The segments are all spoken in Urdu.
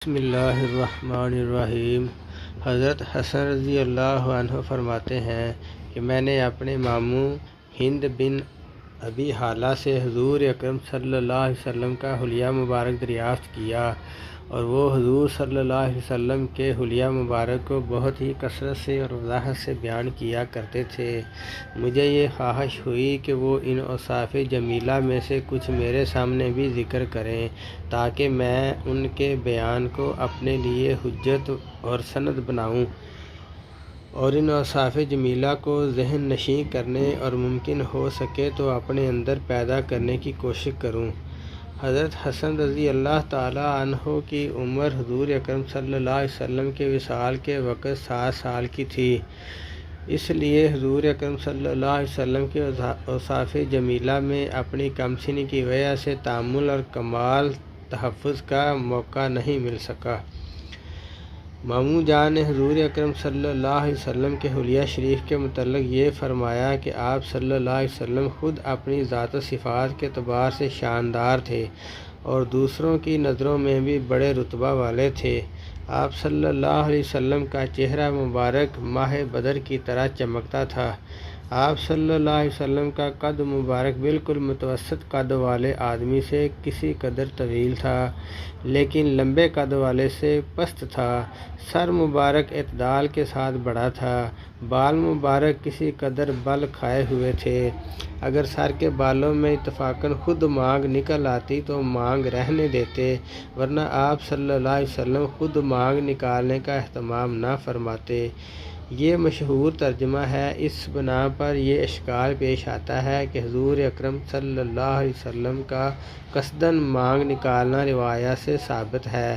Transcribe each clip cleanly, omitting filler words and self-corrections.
بسم اللہ الرحمن الرحیم۔ حضرت حسن رضی اللہ عنہ فرماتے ہیں کہ میں نے اپنے ماموں ہند بن ابی حالہ سے حضور اکرم صلی اللہ علیہ وسلم کا حلیہ مبارک دریافت کیا، اور وہ حضور صلی اللہ علیہ وسلم کے حلیہ مبارک کو بہت ہی کثرت سے اور وضاحت سے بیان کیا کرتے تھے۔ مجھے یہ خواہش ہوئی کہ وہ ان اوصاف جمیلہ میں سے کچھ میرے سامنے بھی ذکر کریں، تاکہ میں ان کے بیان کو اپنے لیے حجت اور سند بناؤں، اور ان اوصاف جمیلہ کو ذہن نشین کرنے اور ممکن ہو سکے تو اپنے اندر پیدا کرنے کی کوشش کروں۔ حضرت حسن رضی اللہ تعالیٰ عنہ کی عمر حضور اکرم صلی اللہ علیہ وسلم کے وصال کے وقت 7 سال کی تھی، اس لیے حضور اکرم صلی اللہ علیہ وسلم کے اوصاف جمیلہ میں اپنی کم سنی کی وجہ سے تأمل اور کمال تحفظ کا موقع نہیں مل سکا۔ ماموں جان نے حضور اکرم صلی اللہ علیہ وسلم کے حلیہ شریف کے متعلق یہ فرمایا کہ آپ صلی اللہ علیہ وسلم خود اپنی ذات و صفات کے اعتبار سے شاندار تھے اور دوسروں کی نظروں میں بھی بڑے رتبہ والے تھے۔ آپ صلی اللہ علیہ وسلم کا چہرہ مبارک ماہ بدر کی طرح چمکتا تھا۔ آپ صلی اللہ علیہ وسلم کا قد مبارک بالکل متوسط قد والے آدمی سے کسی قدر طویل تھا، لیکن لمبے قد والے سے پست تھا۔ سر مبارک اعتدال کے ساتھ بڑا تھا۔ بال مبارک کسی قدر بل کھائے ہوئے تھے۔ اگر سر کے بالوں میں اتفاقاً خود مانگ نکل آتی تو مانگ رہنے دیتے، ورنہ آپ صلی اللہ علیہ وسلم خود مانگ نکالنے کا اہتمام نہ فرماتے۔ یہ مشہور ترجمہ ہے۔ اس بنا پر یہ اشکال پیش آتا ہے کہ حضور اکرم صلی اللہ علیہ وسلم کا قصداً مانگ نکالنا روایات سے ثابت ہے۔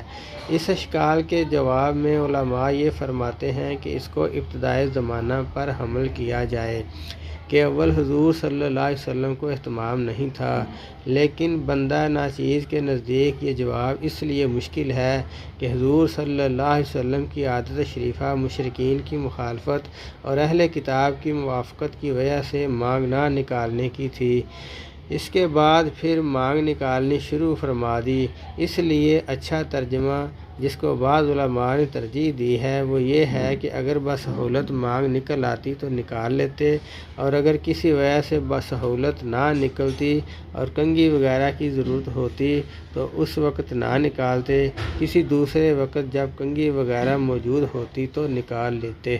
اس اشکال کے جواب میں علماء یہ فرماتے ہیں کہ اس کو ابتدائی زمانہ پر حمل کیا جائے کہ اول حضور صلی اللہ علیہ وسلم کو اہتمام نہیں تھا، لیکن بندہ ناچیز کے نزدیک یہ جواب اس لیے مشکل ہے کہ حضور صلی اللہ علیہ وسلم کی عادت شریفہ مشرکین کی مخالفت اور اہل کتاب کی موافقت کی وجہ سے مانگ نہ نکالنے کی تھی۔ اس کے بعد پھر مانگ نکالنی شروع فرما دی۔ اس لیے اچھا ترجمہ جس کو بعض علماء نے ترجیح دی ہے وہ یہ ہے کہ اگر بسہولت مانگ نکل آتی تو نکال لیتے، اور اگر کسی وجہ سے بسہولت نہ نکلتی اور کنگھی وغیرہ کی ضرورت ہوتی تو اس وقت نہ نکالتے، کسی دوسرے وقت جب کنگھی وغیرہ موجود ہوتی تو نکال لیتے۔